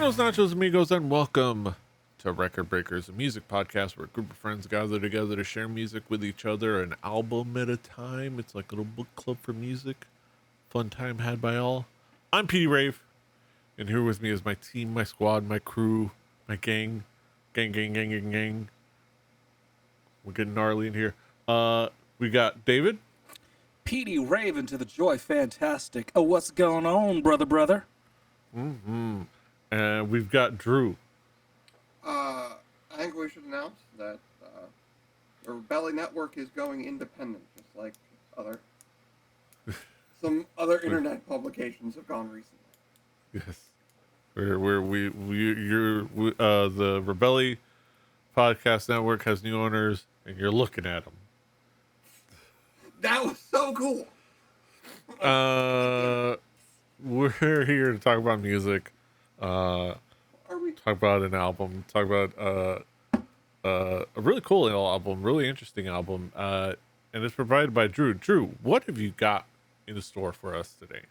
Buenos nachos, amigos, and welcome to Record Breakers, a music podcast where a group of friends gather together to share music with each other, an album at a time. It's like a little book club for music. Fun time had by all. I'm Petey Rave, and here with me is my team, my squad, my crew, my gang. Gang. We're getting gnarly in here. We got David. Petey Raven to the Joy Fantastic. Oh, what's going on, brother? And we've got Drew. I think we should announce that the Rebelli Network is going independent, just like some other internet publications have gone recently. Yes. The Rebelli Podcast Network has new owners, and you're looking at them. That was so cool. We're here to talk about music. Are we? Talk about an album. Talk about a really cool album, really interesting album. And it's provided by Drew. Drew, what have you got in store for us today?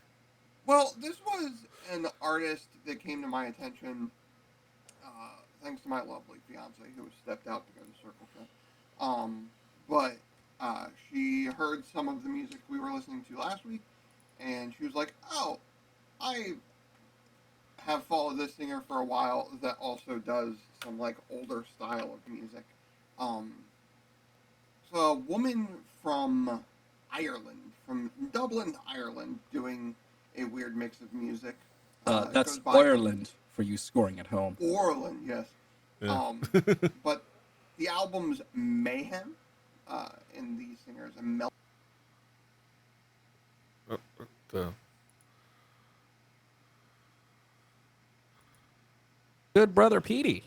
Well, this was an artist that came to my attention thanks to my lovely fiance who stepped out to go to Circle Show. But she heard some of the music we were listening to last week, and she was like, "Oh, I have followed this singer for a while that also does some like older style of music." So a woman from Ireland, from Dublin, Ireland, doing a weird mix of music. That's Ireland for you scoring at home. Ireland, yes. Yeah. But the album's Mayhem, and the singer is Imelda. Good brother Petey.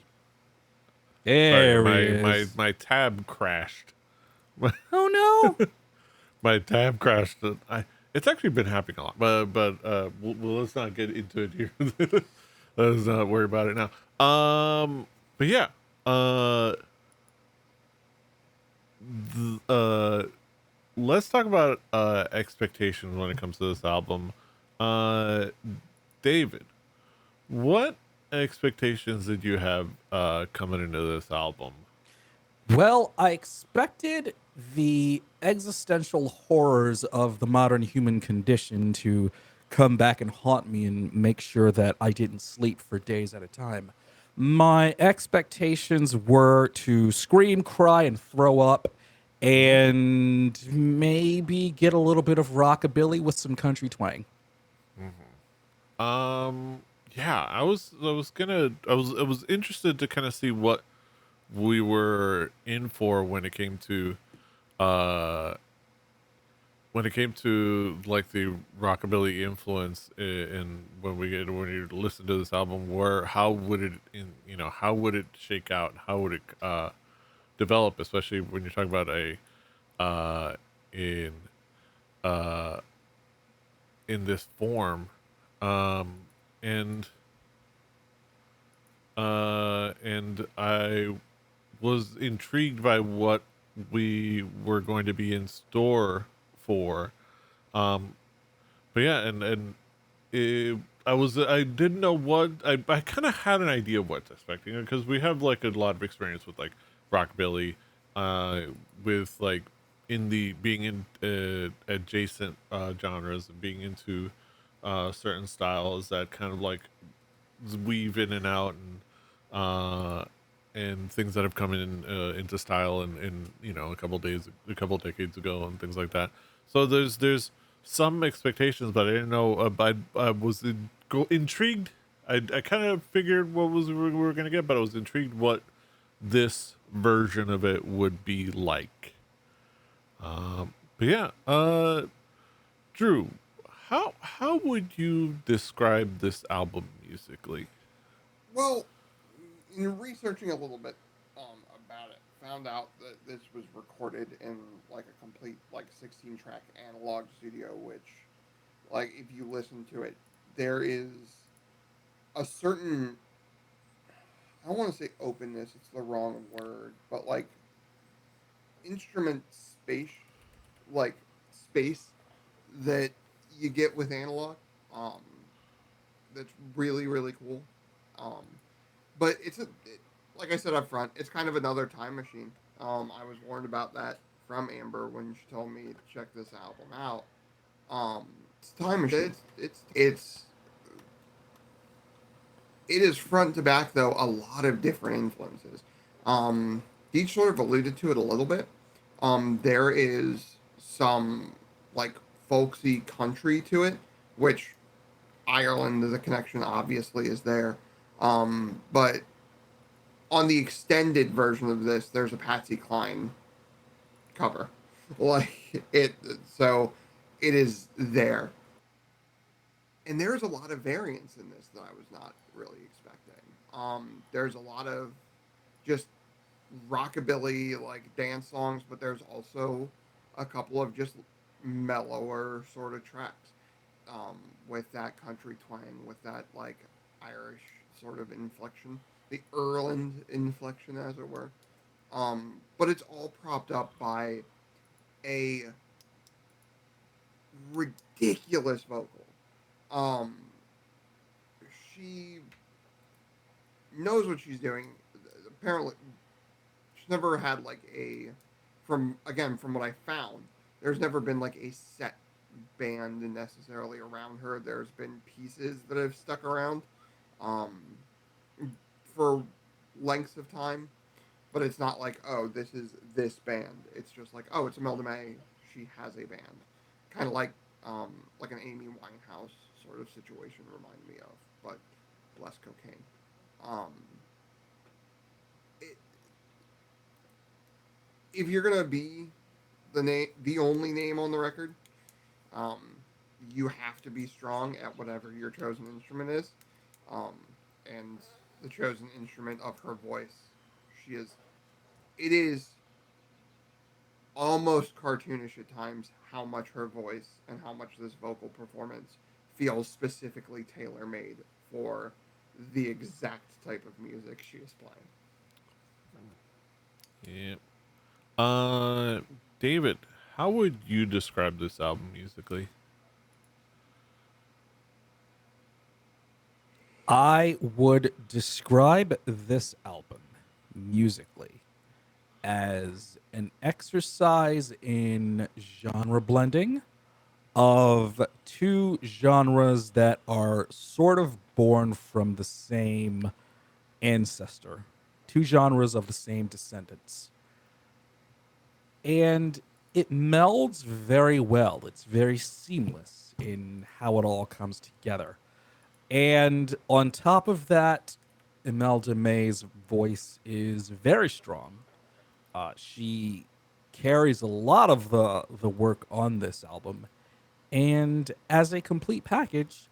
Sorry, my tab crashed. Oh no! My tab crashed. It's actually been happening a lot, but let's not get into it here. Let's not worry about it now. But yeah. Let's talk about expectations when it comes to this album. David, what expectations did you have coming into this album? Well, I expected the existential horrors of the modern human condition to come back and haunt me and make sure that I didn't sleep for days at a time. My expectations were to scream, cry, and throw up, and maybe get a little bit of rockabilly with some country twang. Yeah, I was interested to kind of see what we were in for when it came to like the rockabilly influence in when you listen to this album. How would it shake out? How would it develop, especially when you're talking about in this form, and I was intrigued by what we were going to be in store for. But yeah, I didn't know what I kind of had an idea of what to expect, because we have like a lot of experience with like rockabilly, with like being in adjacent genres and being into certain styles that kind of like weave in and out, and things that have come into style in a couple decades ago and things like that. So there's some expectations, but I didn't know. I was intrigued. I kind of figured what we were gonna get, but I was intrigued what this version of it would be like. But yeah, Drew, how would you describe this album musically? Well, in researching a little bit about it, found out that this was recorded in like a complete like 16-track analog studio, which, like, if you listen to it, there is a certain, I don't want to say openness, it's the wrong word, but like instrument space, like space that you get with analog, that's really, really cool. But like I said up front, it's kind of another time machine. I was warned about that from Amber when she told me to check this album out. It's a time machine. It is front to back though a lot of different influences. Deej sort of alluded to it a little bit. There is some like folksy country to it, which Ireland, the connection obviously is there. But on the extended version of this, there's a Patsy Cline cover. Like it, so it is there. And there's a lot of variance in this that I was not really expecting. There's a lot of just rockabilly like dance songs, but there's also a couple of just mellower sort of tracks with that country twang, with that like Irish sort of inflection, the Ireland inflection, as it were. But it's all propped up by a ridiculous vocal. Um, she knows what she's doing. Apparently, she's never had like from what I found, there's never been like a set band necessarily around her. There's been pieces that have stuck around um, for lengths of time, but it's not like, oh, this is this band. It's just like, oh, it's Imelda May. She has a band, kind of like an Amy Winehouse sort of situation reminded me of, but less cocaine. Um, it, if you're gonna be the only name on the record, um, you have to be strong at whatever your chosen instrument is, um, and the chosen instrument of her voice, she is. It is almost cartoonish at times how much her voice and how much this vocal performance feels specifically tailor made for the exact type of music she is playing. Yeah. David, how would you describe this album musically? I would describe this album musically as an exercise in genre blending of two genres that are sort of born from the same ancestor, two genres of the same descendants. And it melds very well. It's very seamless in how it all comes together. And on top of that, Imelda May's voice is very strong. She carries a lot of the work on this album, and as a complete package,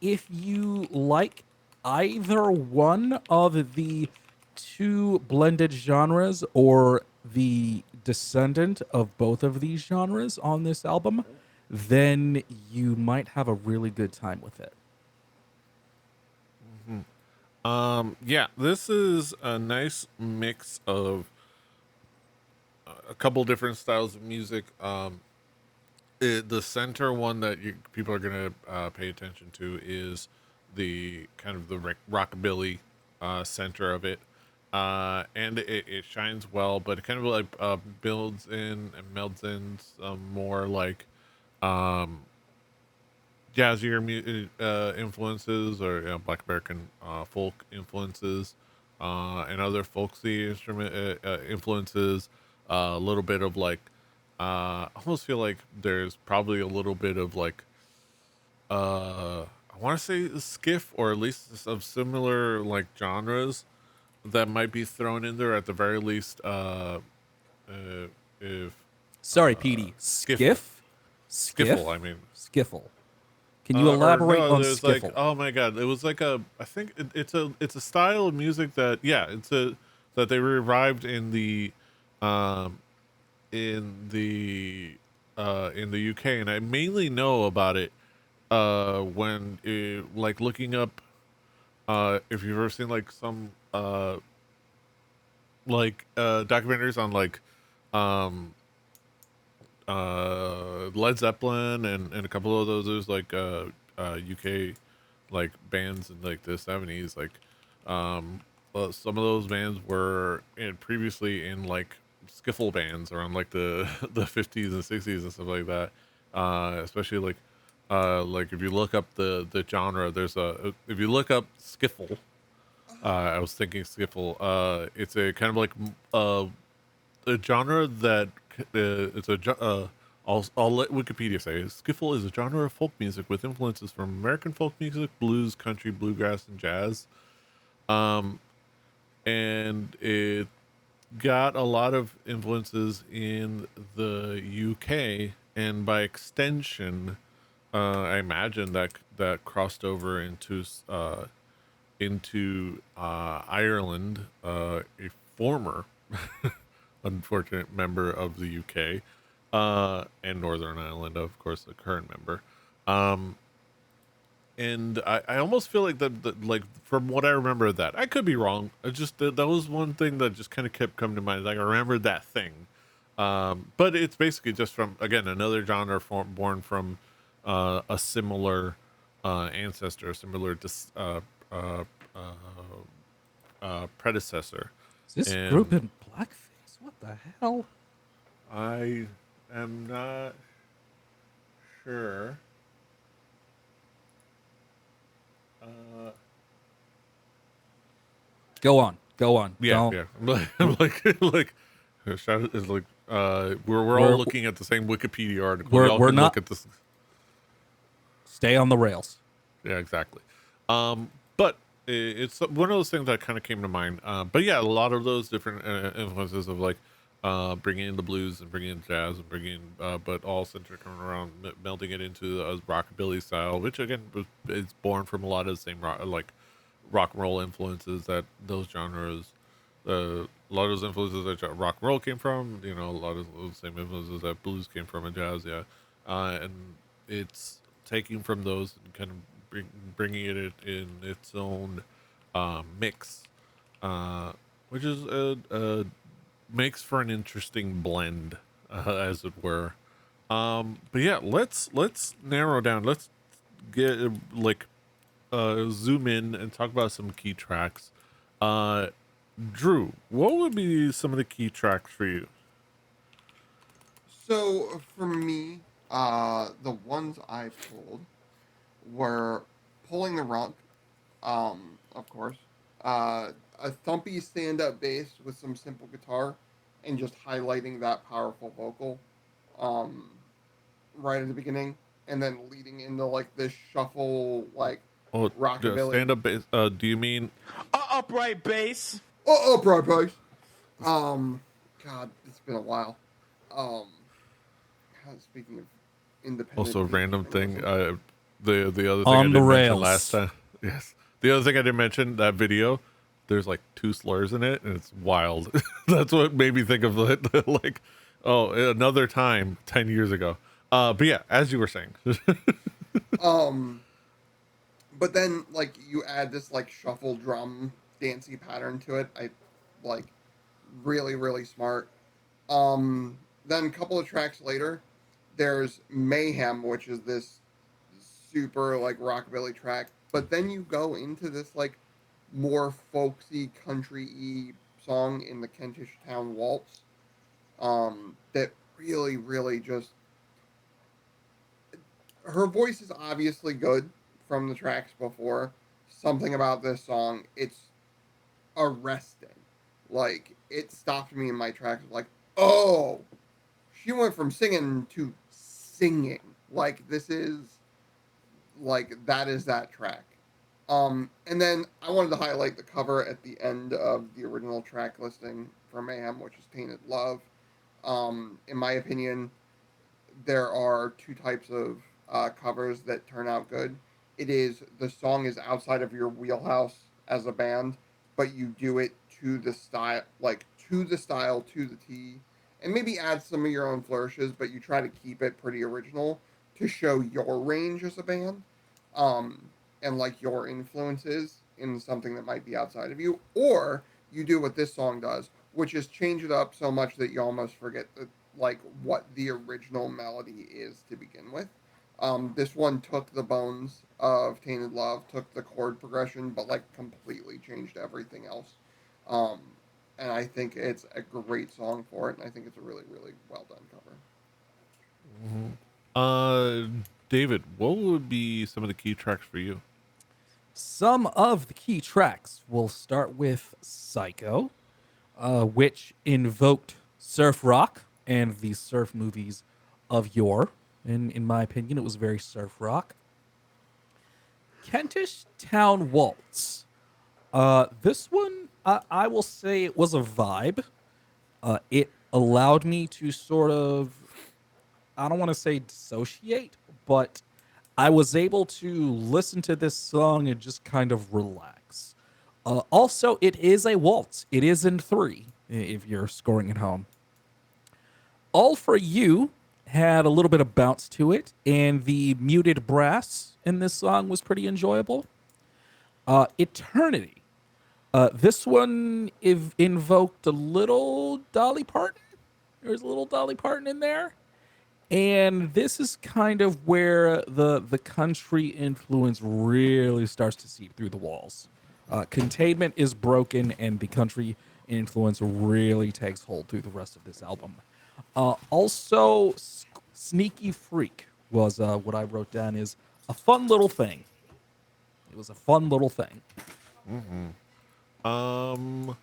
if you like either one of the two blended genres or the descendant of both of these genres on this album, then you might have a really good time with it. Yeah, this is a nice mix of a couple different styles of music. The center one that people are gonna pay attention to is the kind of the rockabilly center of it, and it shines well, but it kind of like builds in and melds in some more like um, jazzier influences, or Black American folk influences, and other folksy instrument influences. A little bit of like, I almost feel like there's probably a little bit of like, I want to say skiff, or at least of similar like genres that might be thrown in there at the very least. If Sorry, Petey. skiffle, Skiff? skiffle, I mean. Skiffle. Can you Or elaborate no, on there's like, skiffle? oh my god, it was like I think it's a style of music that, yeah, that they revived um in the UK, and I mainly know about it when like looking up, if you've ever seen like some documentaries on like um Led Zeppelin, and a couple of those. There's like UK like bands in like the 70s, like some of those bands were previously in like skiffle bands around like the the 50s and 60s and stuff like that. Especially like if you look up the genre, there's a if you look up skiffle, I was thinking skiffle. It's a kind of like a genre that I'll let Wikipedia say skiffle is a genre of folk music with influences from American folk music, blues, country, bluegrass, and jazz. Um, and it got a lot of influences in the UK, and by extension, I imagine that crossed over into Ireland, a former unfortunate member of the UK, and Northern Ireland, of course, the current member. Um, and I almost feel like that, like from what I remember of that, I could be wrong. I just that was one thing that just kind of kept coming to mind. Like I remembered that thing, but it's basically just from again another genre born from a similar ancestor, a similar uh, predecessor, Is this group and in blackface? What the hell? I am not sure. Uh, Go on. Go on. yeah, Don't. yeah. I'm like, shout is like, we're all We're looking at the same Wikipedia article. we're, Y'all we're can not. look at this. Stay on the rails. Yeah, exactly. But it's one of those things that kind of came to mind. But yeah, a lot of those different influences of like bringing in the blues and bringing in jazz and bringing, but all centered around melding it into a rockabilly style, which again is born from a lot of the same rock and roll influences that those genres. A lot of those influences that rock and roll came from, you know, a lot of those same influences that blues came from and jazz, yeah. And it's taking from those and kind of bringing it in its own mix, which is makes for an interesting blend, as it were. But yeah, let's narrow down. Let's get like zoom in and talk about some key tracks. Uh, Drew, what would be some of the key tracks for you? So for me, the ones I pulled were Pulling the Rug, of course, a thumpy stand-up bass with some simple guitar, and just highlighting that powerful vocal, um, right at the beginning, and then leading into like this shuffle, like Oh, rockabilly. stand up bass. Do you mean Upright bass. Oh, broad bass. God, it's been a while. Um, speaking of independent also a random thing? journalism. The other thing I On the didn't mention last rails. time. Yes, the other thing I didn't mention, that video. There's like two slurs in it, and it's wild. That's what made me think of it. Like, oh, another time 10 years ago. But yeah, as you were saying. Um, but then like you add this like shuffle drum dancey pattern to it. I like really smart. Then a couple of tracks later, there's Mayhem, which is this super like rockabilly track. But then you go into this like more folksy country-y song in the Kentish Town Waltz. That really just her voice is obviously good from the tracks before. Something about this song, it's arresting. Like it stopped me in my tracks. Like, oh, she went from singing to singing. Like this is like that is that track. And then I wanted to highlight the cover at the end of the original track listing for Mayhem, which is Tainted Love. In my opinion, there are two types of covers that turn out good. It is the song is outside of your wheelhouse as a band, but you do it to the style, like to the style, to the T, and maybe add some of your own flourishes, but you try to keep it pretty original to show your range as a band, um, and like your influences in something that might be outside of you, or you do what this song does, which is change it up so much that you almost forget that like what the original melody is to begin with. This one took the bones of Tainted Love, took the chord progression, but like completely changed everything else. Um, and I think it's a great song for it, and I think it's a really, really well done cover. Mhm. David, what would be some of the key tracks for you? Some of the key tracks. We'll start with Psycho, which invoked surf rock and the surf movies of yore. And in my opinion, it was very surf rock. Kentish Town Waltz. This one, I will say it was a vibe. It allowed me to sort of, I don't want to say dissociate, but I was able to listen to this song and just kind of relax. Also, it is a waltz. It is in three, if you're scoring at home. All For You had a little bit of bounce to it, and the muted brass in this song was pretty enjoyable. Eternity. This one invoked a little Dolly Parton. There's a little Dolly Parton in there. And this is kind of where the country influence really starts to seep through the walls. Containment is broken, and the country influence really takes hold through the rest of this album. Also, Sneaky Freak was what I wrote down is a fun little thing. It was a fun little thing. Um,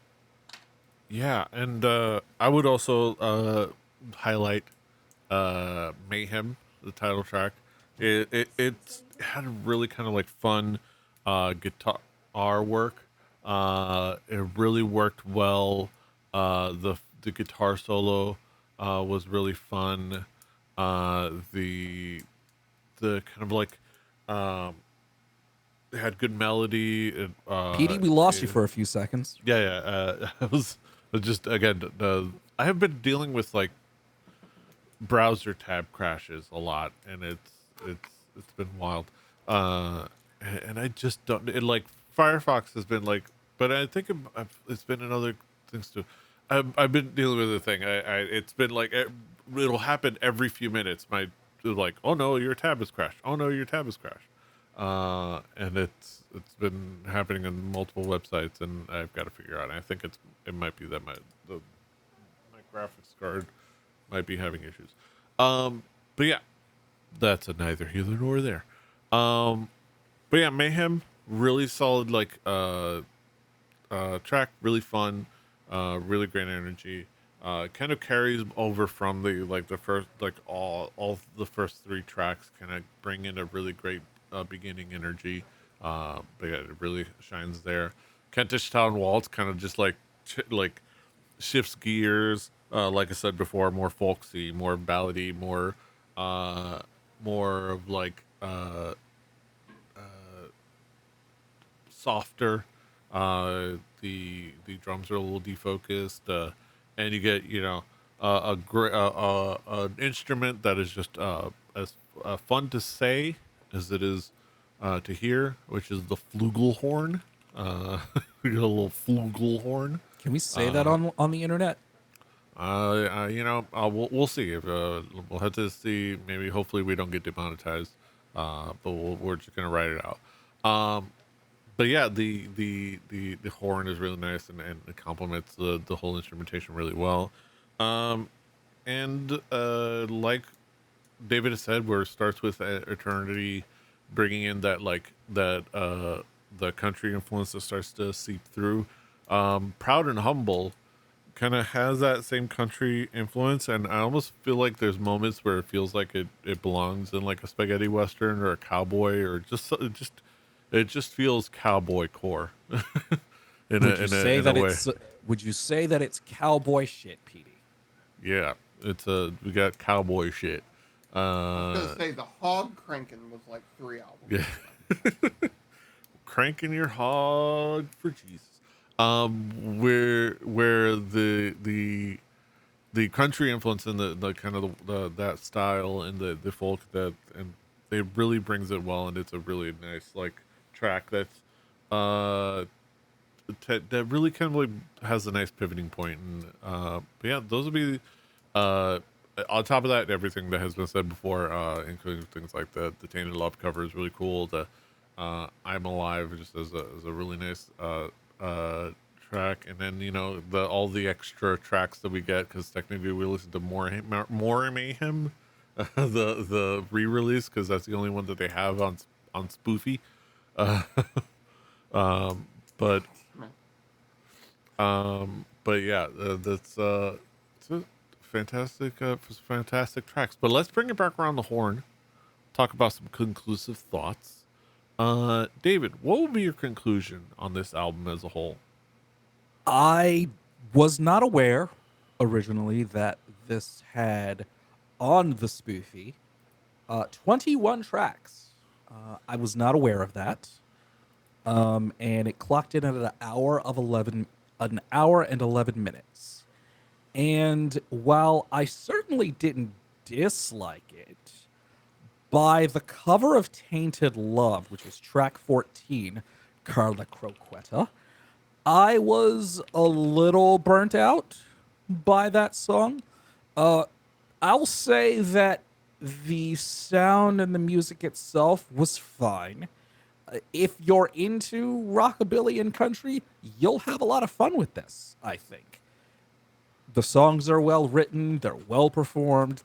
yeah, and I would also highlight Mayhem, the title track. It had a really kind of like fun guitar work. It really worked well. The guitar solo was really fun. The kind of like um it had good melody. Petey, we lost you for a few seconds. Yeah, yeah. I was just again. I have been dealing with like browser tab crashes a lot, and it's been wild. And I just don't. It like Firefox has been like, but I think it's been in other things too. I've been dealing with the thing. It's been like it'll happen every few minutes. My like, oh no, your tab has crashed. Oh no, your tab has crashed. And it's been happening on multiple websites, and I've got to figure out. I think it might be that my graphics card might be having issues. But yeah, that's a neither here nor there. But yeah, Mayhem, really solid like track, really fun, really great energy. Kind of carries over from the first like all the first three tracks. Kind of bring in a really great beginning energy. But yeah, it really shines there. Kentish Town Waltz kind of just like like shifts gears. Like I said before, more folksy, more ballady, more of like softer. The drums are a little defocused, and you get a great an instrument that is just as fun to say as it is to hear, which is the flugelhorn. We got a little flugelhorn. Can we say that on the internet? We'll see. If we'll have to see. Maybe, hopefully, we don't get demonetized. But we're just gonna write it out. But yeah, the horn is really nice, and it complements the whole instrumentation really well. And like David has said, where it starts with Eternity, bringing in that the country influence that starts to seep through. Proud and Humble kind of has that same country influence, and I almost feel like there's moments where it feels like it belongs in like a spaghetti western or a cowboy, or it just feels cowboy core in a way. Would you say that it's cowboy shit, Petey? Yeah, we got cowboy shit. I was gonna say the hog cranking was like 3 albums. Yeah. Cranking your hog for Jesus. Where the country influence and the kind of that style and the folk and it really brings it well, and it's a really nice like track that's that really kind of like has a nice pivoting point. And but yeah, those would be on top of that, everything that has been said before, including things like the Tainted Love cover is really cool. The I'm Alive just as a really nice track, and then all the extra tracks that we get, because technically we listen to more Mayhem, the re-release, because that's the only one that they have on Spoofy. Uh, um, but but yeah, that's it's a fantastic tracks. But let's bring it back around the horn. Talk about some conclusive thoughts. David, what would be your conclusion on this album as a whole? I was not aware originally that this had on the spoofy 21 tracks. I was not aware of that. And it clocked in at an hour and 11 minutes. And while I certainly didn't dislike it, by the cover of Tainted Love, which is track 14, Carla Croqueta, I was a little burnt out by that song. I'll say that the sound and the music itself was fine. If you're into rockabilly and country, you'll have a lot of fun with this, I think. The songs are well written, they're well performed.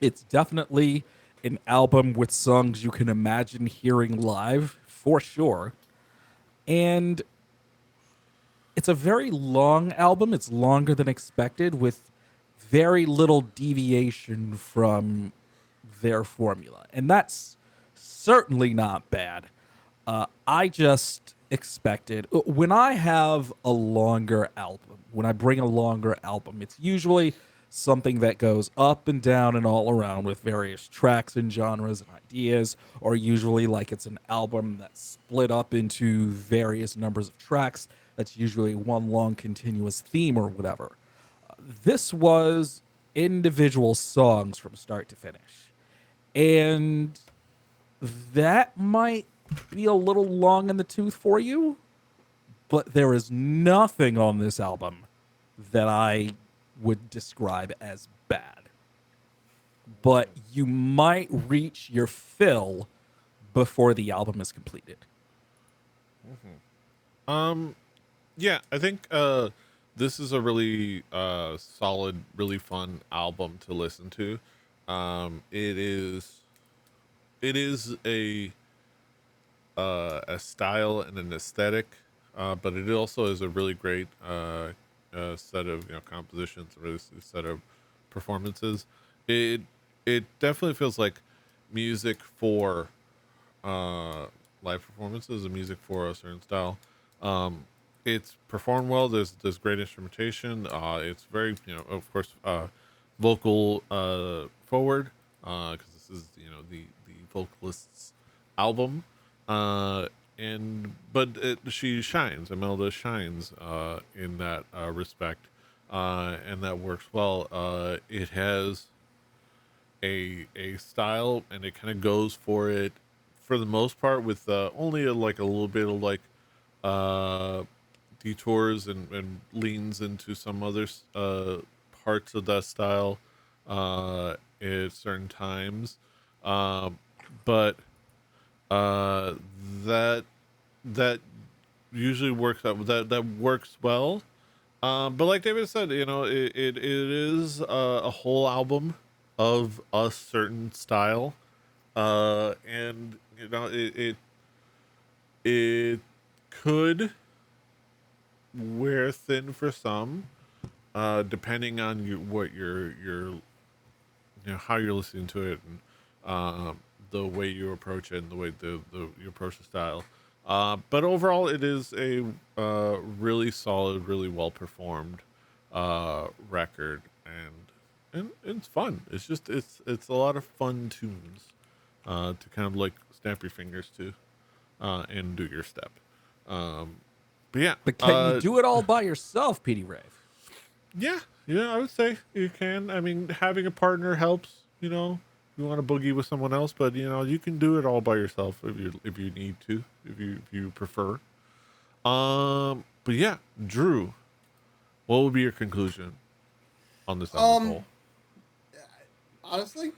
It's definitely an album with songs you can imagine hearing live, for sure. And it's a very long album. It's longer than expected, with very little deviation from their formula. And that's certainly not bad. I just expected, when I have a longer album, when I bring a longer album, it's usually something that goes up and down and all around with various tracks and genres and ideas, or usually like it's an album that's split up into various numbers of tracks. That's usually one long continuous theme or whatever. This was individual songs from start to finish. And that might be a little long in the tooth for you, but there is nothing on this album that I would describe as bad. But you might reach your fill before the album is completed. Yeah, I think this is a really solid, really fun album to listen to. It is a style and an aesthetic, but it also is a really great set of compositions, a really set of performances. It definitely feels like music for live performances and music for a certain style. It's performed well. There's great instrumentation. It's very of course vocal forward, because this is the vocalist's album. She shines. Imelda shines in that respect, and that works well. It has a style, and it kind of goes for it for the most part, with only a little bit of detours and leans into some other parts of that style at certain times, but that that usually works out. That works well. But like David said, it is a whole album of a certain style, and it could wear thin for some, depending on what your how you're listening to it, and the way you approach it, and the way you approach the style. But overall, it is a really solid, really well performed record, and it's fun. It's a lot of fun tunes to kind of snap your fingers to and do your step. But yeah, But can you do it all by yourself, PD Rave? yeah, I would say you can. I mean, having a partner helps. You want to boogie with someone else, but you can do it all by yourself if you need to, if you prefer. But yeah, Drew, what would be your conclusion on this album as a whole? honestly,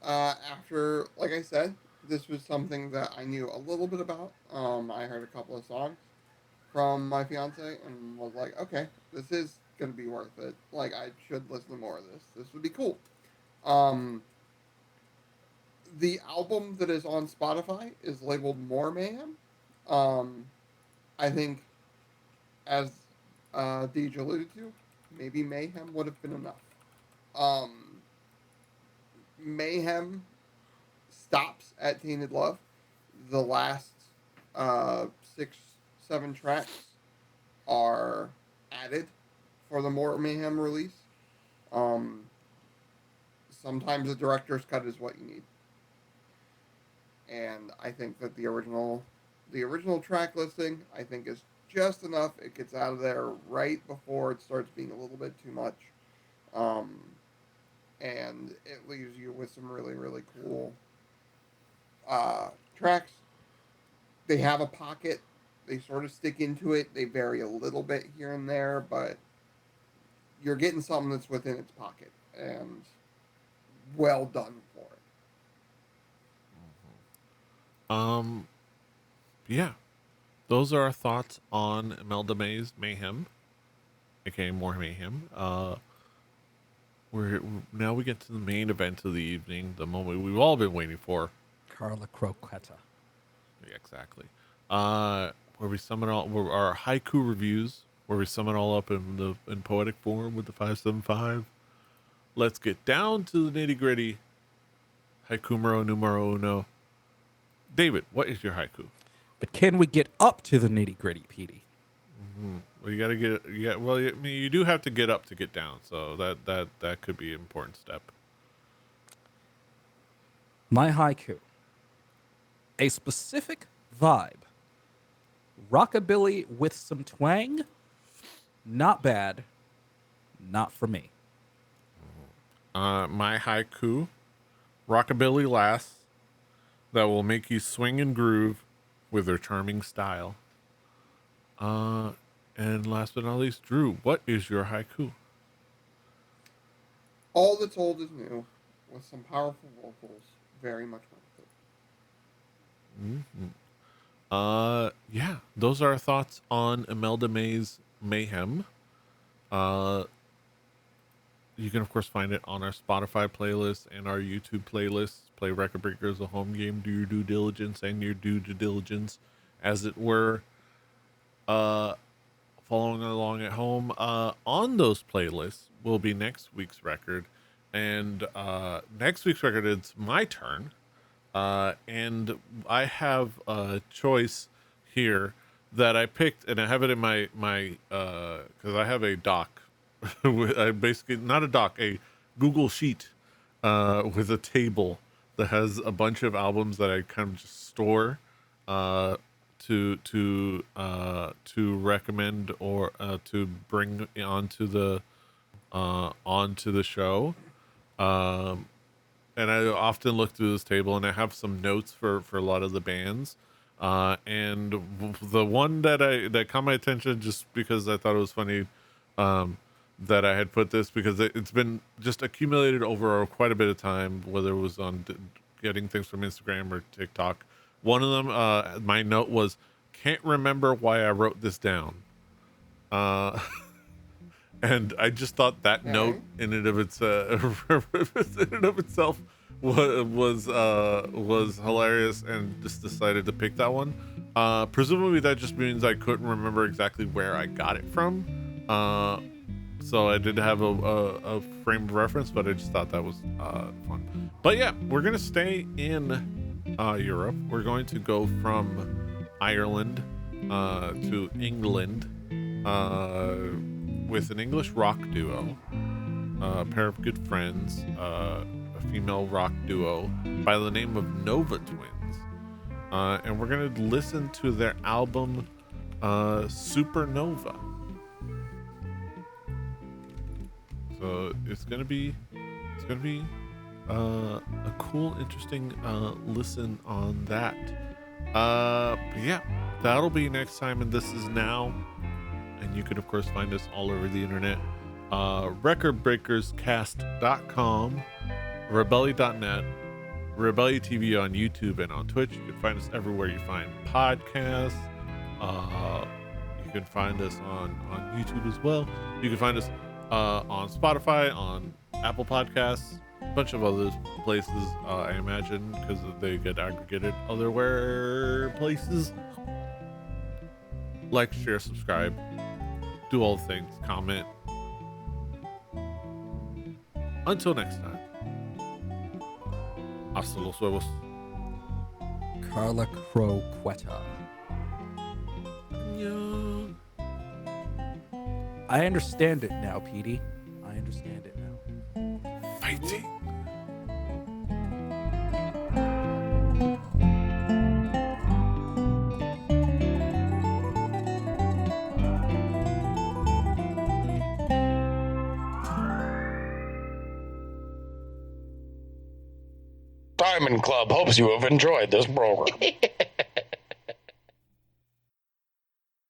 after, like I said, this was something that I knew a little bit about. I heard a couple of songs from my fiance and was like, okay, this is gonna be worth it. Like, I should listen to more of this. This would be cool. Um, the album that is on Spotify is labeled More Mayhem. Um, I think, as Deej alluded to, maybe Mayhem would have been enough. Um, Mayhem stops at Tainted Love. The last uh, 6, 7 tracks are added for the More Mayhem release. Um, Sometimes the director's cut is what you need, and I think that the original track listing, I think, is just enough. It gets out of there right before it starts being a little bit too much, um, and it leaves you with some really really cool tracks. They have a pocket. They sort of stick into it. They vary a little bit here and there, but you're getting something that's within its pocket and well done for it. Yeah, those are our thoughts on Imelda May's Mayhem, aka More Mayhem. Now we get to the main event of the evening, the moment we've all been waiting for. Carla Croqueta. Yeah, exactly. Where we summon our haiku reviews, where we sum it all up in poetic form with the 575. Let's get down to the nitty gritty. Haikumero numero uno. David, what is your haiku? But can we get up to the nitty gritty, Petey? Well, you got to get. Yeah. Well, I mean, you do have to get up to get down, so that could be an important step. My haiku. A specific vibe. Rockabilly with some twang. Not bad. Not for me. My haiku, rockabilly lass that will make you swing and groove with their charming style. And last but not least, Drew, what is your haiku? All that's old is new, with some powerful vocals. Very much worth it. Yeah, those are our thoughts on Imelda May's Mayhem. You can, of course, find it on our Spotify playlist and our YouTube playlist. Play Record Breakers, a home game. Do your due diligence and your due diligence, as it were. Following along at home. On those playlists will be next week's record. And next week's record, it's my turn. And I have a choice here that I picked, and I have it in my because I have a doc. Basically, not a doc, a Google sheet with a table that has a bunch of albums that I kind of just store to recommend or to bring onto the show. And I often look through this table, and I have some notes for a lot of the bands. And the one that caught my attention just because I thought it was funny, that I had put this because it's been just accumulated over quite a bit of time, whether it was on getting things from Instagram or TikTok. One of them, my note was, can't remember why I wrote this down. And I just thought that note in and of itself was hilarious, and just decided to pick that one. Presumably that just means I couldn't remember exactly where I got it from. So I did have a frame of reference, but I just thought that was fun. But yeah, we're gonna stay in Europe. We're going to go from Ireland to England with an English rock duo, a pair of good friends, a female rock duo by the name of Nova Twins. And we're gonna listen to their album Supernova. So it's gonna be a cool, interesting listen on that. But yeah, that'll be next time. And this is now, and you can of course find us all over the internet. Recordbreakerscast.com rebelli.net, Rebelli TV on YouTube and on Twitch. You can find us everywhere you find podcasts. You can find us on YouTube as well. You can find us on Spotify, on Apple Podcasts, a bunch of other places, I imagine, because they get aggregated otherwhere places. Like, share, subscribe, do all the things, comment. Until next time. Hasta los huevos. Carla Croqueta. I understand it now, Petey. I understand it now. Fighting. Diamond Club hopes you have enjoyed this program.